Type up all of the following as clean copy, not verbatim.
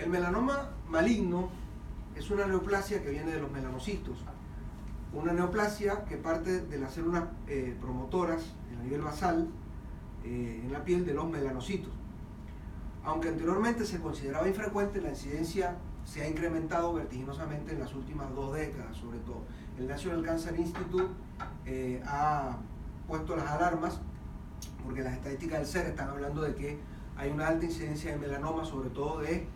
El melanoma maligno es una neoplasia que viene de los melanocitos. Una neoplasia que parte de las células promotoras a nivel basal en la piel de los melanocitos. Aunque anteriormente se consideraba infrecuente, la incidencia se ha incrementado vertiginosamente en las últimas 2 décadas, sobre todo. El National Cancer Institute ha puesto las alarmas porque las estadísticas del CER están hablando de que hay una alta incidencia de melanoma, sobre todo de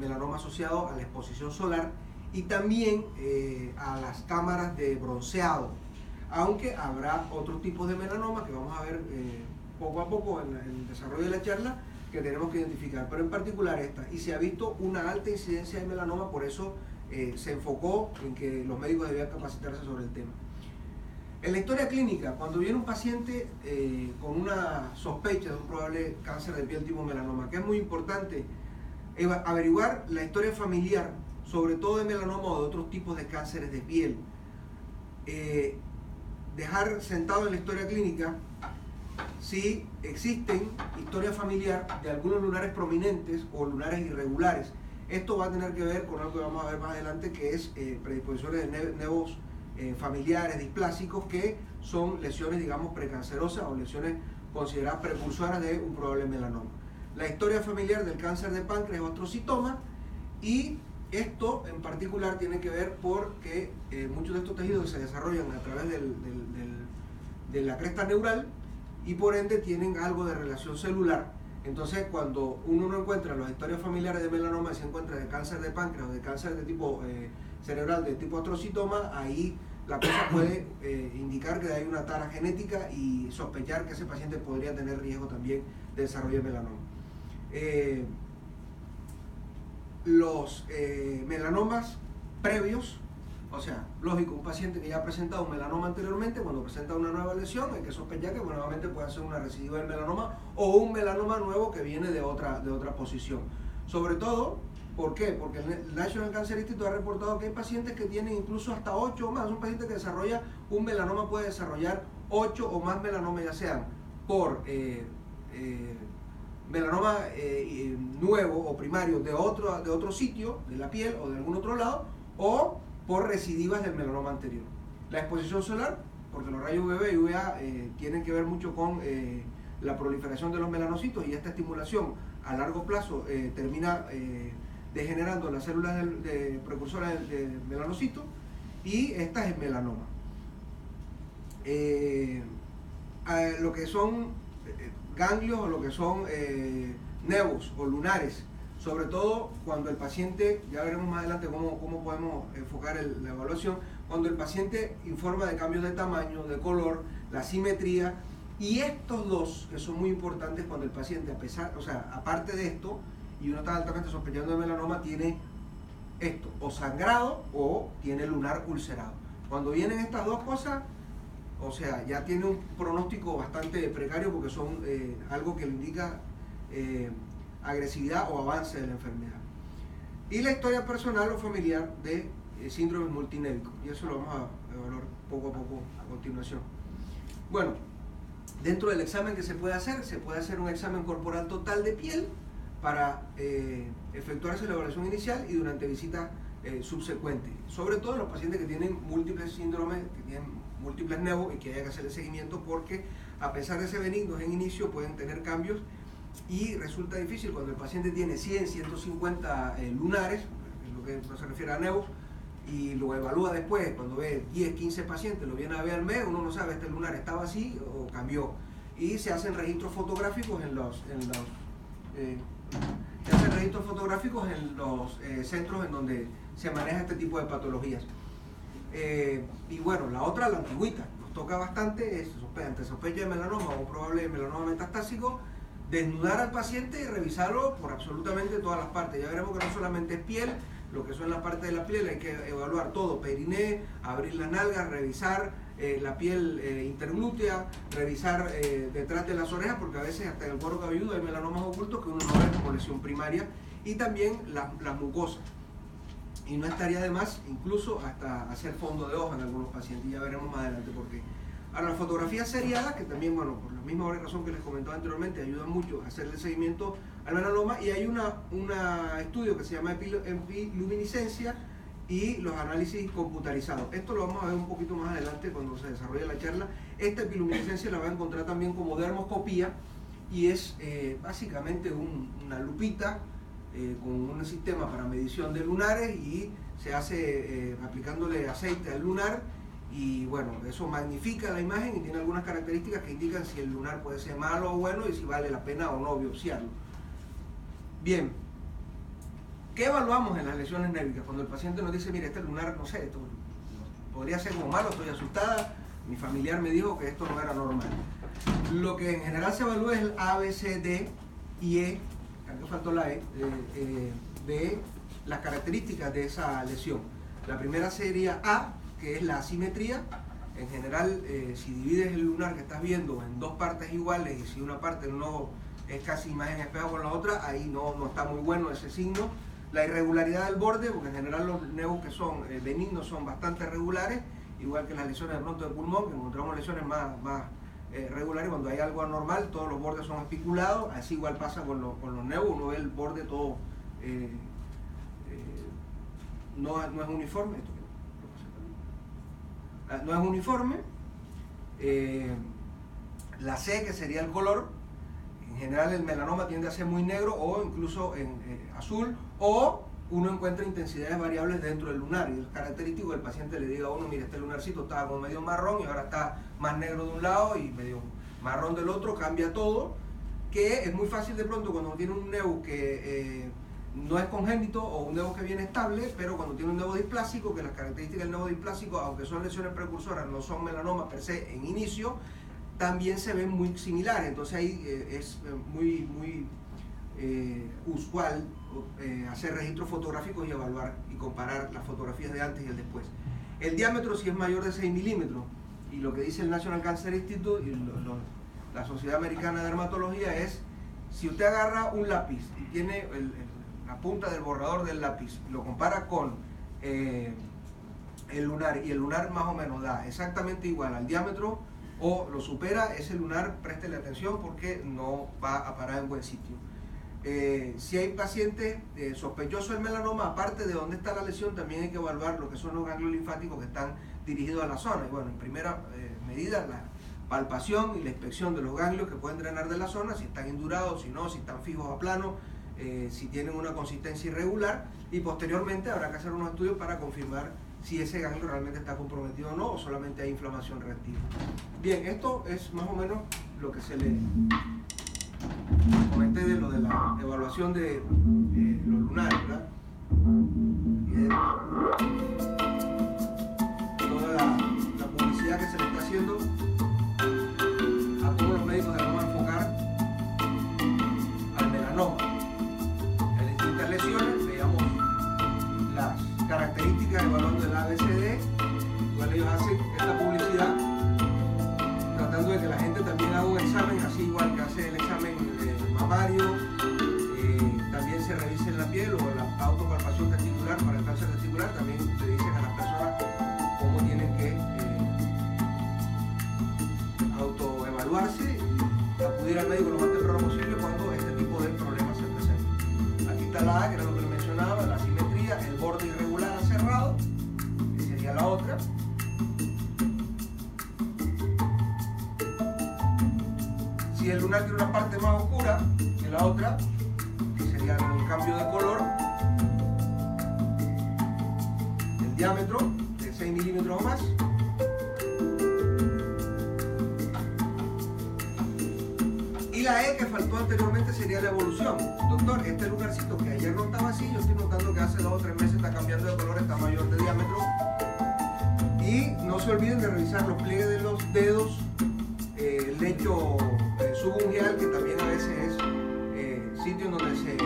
melanoma asociado a la exposición solar y también a las cámaras de bronceado, aunque habrá otros tipos de melanoma que vamos a ver poco a poco en el desarrollo de la charla, que tenemos que identificar, pero en particular esta, y se ha visto una alta incidencia de melanoma, por eso se enfocó en que los médicos debían capacitarse sobre el tema. En la historia clínica, cuando viene un paciente con una sospecha de un probable cáncer de piel tipo melanoma, que es muy importante averiguar la historia familiar, sobre todo de melanoma o de otros tipos de cánceres de piel. Dejar sentado en la historia clínica si existen historia familiar de algunos lunares prominentes o lunares irregulares. Esto va a tener que ver con algo que vamos a ver más adelante, que es predisposiciones de nevos familiares displásicos, que son lesiones, digamos, precancerosas o lesiones consideradas precursoras de un probable melanoma. La historia familiar del cáncer de páncreas es otro síntoma, y esto en particular tiene que ver porque muchos de estos tejidos se desarrollan a través de la cresta neural y por ende tienen algo de relación celular. Entonces, cuando uno no encuentra las historias familiares de melanoma y se encuentra de cáncer de páncreas o de cáncer de tipo cerebral de tipo astrocitoma, ahí la cosa puede indicar que hay una tara genética y sospechar que ese paciente podría tener riesgo también de desarrollo de melanoma. Los melanomas previos, o sea, lógico, un paciente que ya ha presentado un melanoma anteriormente, cuando presenta una nueva lesión, hay que sospechar que nuevamente puede ser una recidiva del melanoma o un melanoma nuevo que viene de otra posición. Sobre todo, ¿por qué? Porque el National Cancer Institute ha reportado que hay pacientes que tienen incluso hasta 8 o más. Un paciente que desarrolla un melanoma puede desarrollar 8 o más melanomas, ya sean por melanoma nuevo o primario de otro sitio de la piel o de algún otro lado, o por recidivas del melanoma anterior. La exposición solar, porque los rayos UV y UVA tienen que ver mucho con la proliferación de los melanocitos, y esta estimulación a largo plazo termina degenerando las células precursoras del melanocito, y esta es melanoma. Lo que son ganglios o lo que son nevos o lunares, sobre todo cuando el paciente, ya veremos más adelante cómo podemos enfocar la evaluación, cuando el paciente informa de cambios de tamaño, de color, la simetría, y estos dos que son muy importantes cuando el paciente, aparte de esto, y uno está altamente sospechando de melanoma, tiene esto, o sangrado o tiene lunar ulcerado. Cuando vienen estas dos cosas, o sea, ya tiene un pronóstico bastante precario, porque son algo que le indica agresividad o avance de la enfermedad. Y la historia personal o familiar de síndrome multinévico, y eso lo vamos a evaluar poco a poco a continuación. Bueno, dentro del examen que se puede hacer un examen corporal total de piel para efectuarse la evaluación inicial y durante visitas subsecuentes, sobre todo en los pacientes que tienen múltiples síndromes, que tienen múltiples nevos y que hay que hacerle seguimiento, porque a pesar de ser benignos en inicio pueden tener cambios, y resulta difícil cuando el paciente tiene 100, 150 lunares, en lo que se refiere a nevos, y lo evalúa después, cuando ve 10, 15 pacientes, lo viene a ver al mes, uno no sabe, este lunar estaba así o cambió, y se hacen registros fotográficos en los centros en donde se maneja este tipo de patologías. Y bueno, la otra, la antigüita, nos toca bastante, es ante sospecha de melanoma o probable melanoma metastásico, desnudar al paciente y revisarlo por absolutamente todas las partes. Ya veremos que no solamente es piel, lo que son las partes de la piel, hay que evaluar todo, periné, abrir las nalgas, revisar la piel interglútea, revisar detrás de las orejas, porque a veces hasta en el cuero cabelludo hay melanomas ocultos que uno no ve como lesión primaria, y también las mucosas. Y no estaría de más incluso hasta hacer fondo de hoja en algunos pacientes, y ya veremos más adelante por qué. Ahora, las fotografías seriadas, que también, bueno, por la misma razón que les comentaba anteriormente, ayudan mucho a hacerle seguimiento al melanoma, y hay un estudio que se llama epiluminiscencia y los análisis computarizados. Esto lo vamos a ver un poquito más adelante cuando se desarrolle la charla. Esta epiluminiscencia la va a encontrar también como dermoscopía, y es básicamente una lupita con un sistema para medición de lunares, y se hace aplicándole aceite al lunar, y bueno, eso magnifica la imagen y tiene algunas características que indican si el lunar puede ser malo o bueno y si vale la pena o no biopsiarlo. Bien, ¿qué evaluamos en las lesiones névricas? Cuando el paciente nos dice, mire, este lunar, no sé, esto podría ser como malo, estoy asustada, mi familiar me dijo que esto no era normal. Lo que en general se evalúa es el A, B, C, D y E, acá faltó la E, de las características de esa lesión. La primera sería A, que es la asimetría. En general, si divides el lunar que estás viendo en dos partes iguales, y si una parte no es casi imagen espejo con la otra, ahí no está muy bueno ese signo. La irregularidad del borde, porque en general los nevos que son benignos son bastante regulares, igual que las lesiones de pronto de pulmón, que encontramos lesiones más regulares. Cuando hay algo anormal, todos los bordes son espiculados. Así igual pasa con los nevos, uno ve el borde todo, no es uniforme. No es uniforme. La C, que sería el color, en general el melanoma tiende a ser muy negro o incluso en azul, o uno encuentra intensidades variables dentro del lunar, y es característico que el paciente le diga a uno, mire, este lunarcito estaba como medio marrón y ahora está más negro de un lado y medio marrón del otro, cambia todo, que es muy fácil de pronto cuando uno tiene un nevo que no es congénito o un nevo que viene estable, pero cuando tiene un nevo displásico, que las características del nevo displásico, aunque son lesiones precursoras, no son melanomas per se en inicio, también se ven muy similares. Entonces ahí es muy usual hacer registros fotográficos y evaluar y comparar las fotografías de antes y el después. El diámetro, si es mayor de 6 milímetros, y lo que dice el National Cancer Institute y la Sociedad Americana de Dermatología es, si usted agarra un lápiz y tiene la punta del borrador del lápiz, lo compara con el lunar, y el lunar más o menos da exactamente igual al diámetro o lo supera, ese lunar, préstele atención porque no va a parar en buen sitio. Si hay pacientes sospechosos del melanoma, aparte de dónde está la lesión, también hay que evaluar lo que son los ganglios linfáticos que están dirigidos a la zona. Y bueno, en primera medida, la palpación y la inspección de los ganglios que pueden drenar de la zona, si están indurados, si no, si están fijos a plano, si tienen una consistencia irregular, y posteriormente habrá que hacer unos estudios para confirmar si ese ganglio realmente está comprometido o no, o solamente hay inflamación reactiva. Bien, esto es más o menos lo que se le comenté de lo de la evaluación de los lunares, ¿verdad? Toda la publicidad que se le está haciendo a todos los médicos, vamos a enfocar al melanoma. En distintas lesiones veamos las características evaluando el ABCD. Igual ellos hacen esta publicidad tratando de que la gente también haga un examen, así igual que hace el examen mamario, también se revise en la piel, o la autopalpación testicular para el cáncer testicular, también se dicen a las personas cómo tienen que autoevaluarse y acudir al médico lo más temprano posible cuando este tipo de problemas se presentan. Aquí está la A, que era lo que le mencionaba, la asimetría, el borde irregular cerrado, que sería la otra. Si el lunar tiene una parte más oscura que la otra, que sería un cambio de color, el diámetro de 6 milímetros o más, y la E que faltó anteriormente sería la evolución. Doctor, este lunarcito que ayer no estaba así, yo estoy notando que hace 2 o 3 meses está cambiando de color, está mayor de diámetro. Y no se olviden de revisar los pliegues de los dedos, el lecho subungueal, que también a veces es sitio en donde se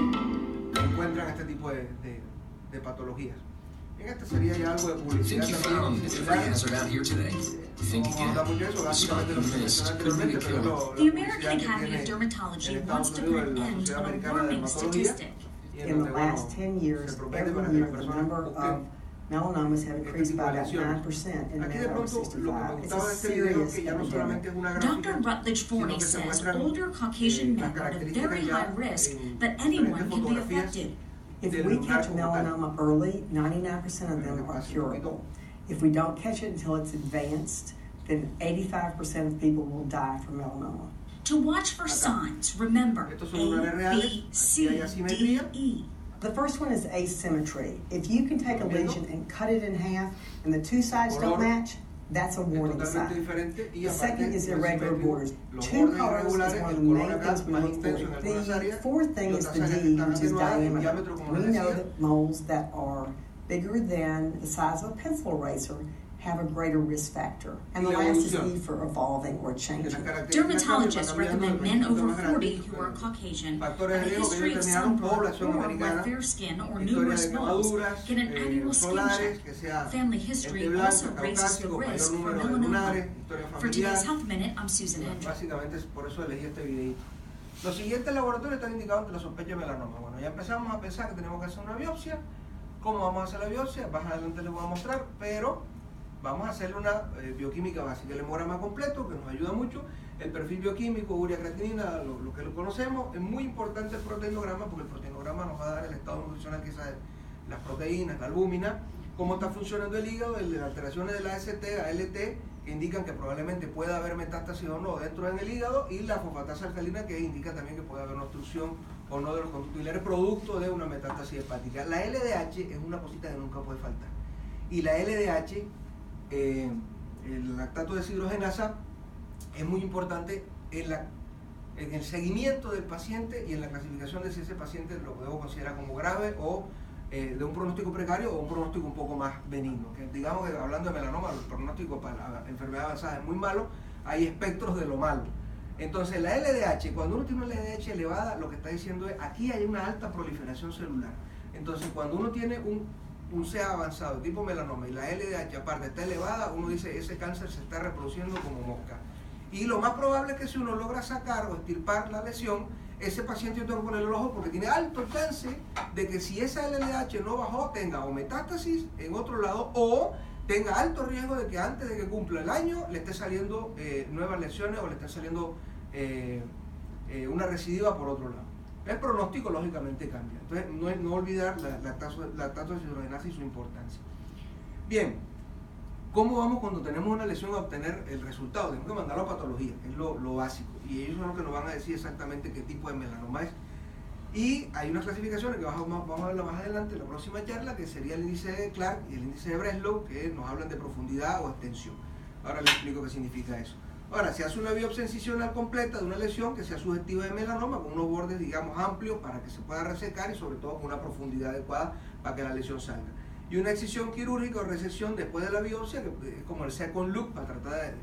encuentran este tipo de patologías. En este sería ya algo de publicidad también. No vamos a hablar mucho de eso, básicamente lo que mencioné anteriormente, pero es la publicidad que tiene en Estados Unidos la Sociedad Americana de Dermatología, y en donde, bueno, se promete para que las personas busquen melanomas have increased by about 9% in Aquí men de over pronto lo que 65. me It's gustaba a de este video es serious que ya no solamente epidemic. es una gráfica, Dr. Rutledge sino Forney que se says muestran older Caucasian las men are at a características very ya high risk, en but diferentes anyone can be fotografías affected. If del we lunar catch como tal. melanoma early, 99% of them are curable. If we don't catch it until it's advanced, then 85% of people will die from melanoma. To watch for signs, remember Estos son lunares A, reales. B, Aquí C, hay D, asimetría. E. The first one is asymmetry. If you can take a lesion and cut it in half and the two sides don't match, that's a Es warning totalmente sign. diferente y The second aparte is no es irregular simétrico. borders. Los Two bordes colors is irregulares, one of el the color main acá things we más look intenso en for. algunas The áreas fourth thing y is otras the áreas que D, están which is atenuadas, el diameter. diámetro como We les know decía. that moles that are bigger than the size of a pencil eraser have a greater risk factor. And the Y la last is evolución. E for evolving or Que changing. las características Dermatologists van cambiando recommend men de over más grande. 40 who are Caucasian Factores have a de riesgo que history of determinaron sunburn población or americana, red fair skin or historia numerous de moles quemaduras get an annual skin solares, check. que sea Family history blanco, also raises the caucásico, mayor risk for número de melanoma. lunares, historia For today's familiar. Health Minute, I'm Susan Hendry. Básicamente es por eso elegí este videito. Los siguientes laboratorios están indicados ante la sospecha de melanoma. Bueno, ya empezamos a pensar que tenemos que hacer una biopsia. ¿Cómo vamos a hacer la biopsia? Más adelante les voy a mostrar, pero vamos a hacerle una bioquímica básica, el hemograma completo, que nos ayuda mucho, el perfil bioquímico, urea, creatinina, lo que lo conocemos. Es muy importante el proteinograma, porque el proteinograma nos va a dar el estado nutricional, que es las proteínas, la albúmina, cómo está funcionando el hígado, las alteraciones de la AST, ALT, que indican que probablemente pueda haber metástasis o no dentro del hígado, y la fosfatasa alcalina, que indica también que puede haber una obstrucción o no de los conductos biliares producto de una metástasis hepática. La LDH es una cosita que nunca puede faltar, y la LDH, el lactato deshidrogenasa, es muy importante en el seguimiento del paciente y en la clasificación de si ese paciente lo debo considerar como grave o de un pronóstico precario o un pronóstico un poco más benigno. Que digamos que hablando de melanoma, el pronóstico para la enfermedad avanzada es muy malo, hay espectros de lo malo. Entonces la LDH, cuando uno tiene una LDH elevada, lo que está diciendo es aquí hay una alta proliferación celular. Entonces cuando uno tiene un CA avanzado tipo melanoma y la LDH aparte está elevada, uno dice ese cáncer se está reproduciendo como mosca. Y lo más probable es que si uno logra sacar o extirpar la lesión, ese paciente yo tengo que ponerle el ojo porque tiene alto chance de que si esa LDH no bajó, tenga o metástasis en otro lado o tenga alto riesgo de que antes de que cumpla el año le esté saliendo nuevas lesiones o le esté saliendo una recidiva por otro lado. El pronóstico lógicamente cambia. Entonces no olvidar la lactato deshidrogenasa y su importancia. Bien, ¿cómo vamos cuando tenemos una lesión a obtener el resultado? Tenemos que mandarlo a patología, es lo básico. Y ellos son los que nos van a decir exactamente qué tipo de melanoma es. Y hay unas clasificaciones que vamos a verla más adelante en la próxima charla, que sería el índice de Clark y el índice de Breslow, que nos hablan de profundidad o extensión. Ahora les explico qué significa eso. Ahora, se hace una biopsia incisional completa de una lesión que sea sugestiva de melanoma, con unos bordes, digamos, amplios para que se pueda resecar y sobre todo con una profundidad adecuada para que la lesión salga. Y una excisión quirúrgica o resección después de la biopsia, que es como el second look, para tratar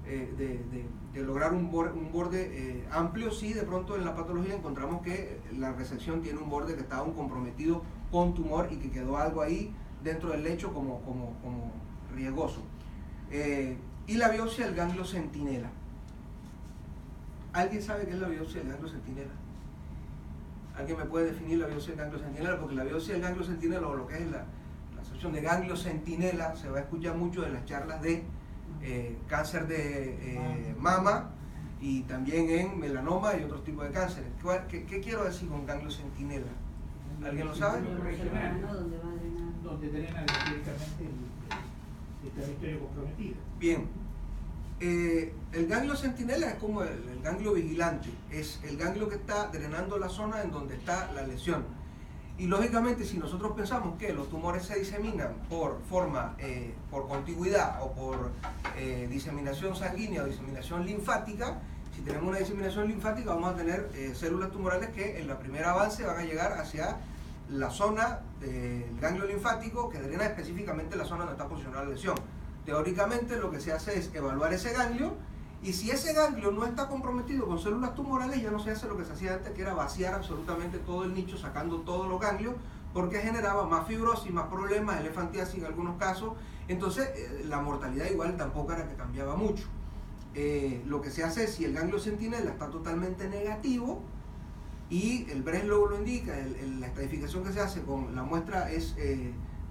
de lograr un borde amplio, si de pronto en la patología encontramos que la resección tiene un borde que está aún comprometido con tumor y que quedó algo ahí dentro del lecho como riesgoso. Y la biopsia del ganglio centinela. ¿Alguien sabe qué es la biopsia del ganglio centinela? ¿Alguien me puede definir la biopsia del ganglio centinela? Porque la biopsia del ganglio centinela, o lo que es la sección de ganglio centinela, se va a escuchar mucho en las charlas de cáncer de mama y también en melanoma y otros tipos de cánceres. ¿Qué quiero decir con ganglio centinela? ¿Alguien lo sabe? Donde drena directamente el territorio comprometido. Bien, el ganglio centinela es como el ganglio vigilante, es el ganglio que está drenando la zona en donde está la lesión. Y lógicamente, si nosotros pensamos que los tumores se diseminan por contigüidad o por diseminación sanguínea o diseminación linfática, si tenemos una diseminación linfática vamos a tener células tumorales que en la primera avance van a llegar hacia la zona del ganglio linfático que drena específicamente la zona donde está posicionada la lesión. Teóricamente lo que se hace es evaluar ese ganglio, y si ese ganglio no está comprometido con células tumorales, ya no se hace lo que se hacía antes, que era vaciar absolutamente todo el nicho, sacando todos los ganglios, porque generaba más fibrosis, más problemas, elefantiasis en algunos casos. Entonces la mortalidad igual tampoco era que cambiaba mucho. Lo que se hace es, si el ganglio centinela está totalmente negativo, y el Breslow lo indica, la estratificación que se hace con la muestra es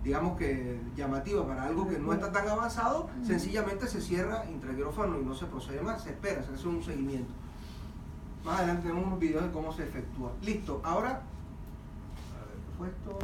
digamos que llamativa para algo que no está tan avanzado, sencillamente se cierra intraquirófano y no se procede más, se espera, se hace un seguimiento. Más adelante tenemos unos videos de cómo se efectúa. Listo, ahora, a ver, ¿qué fue esto?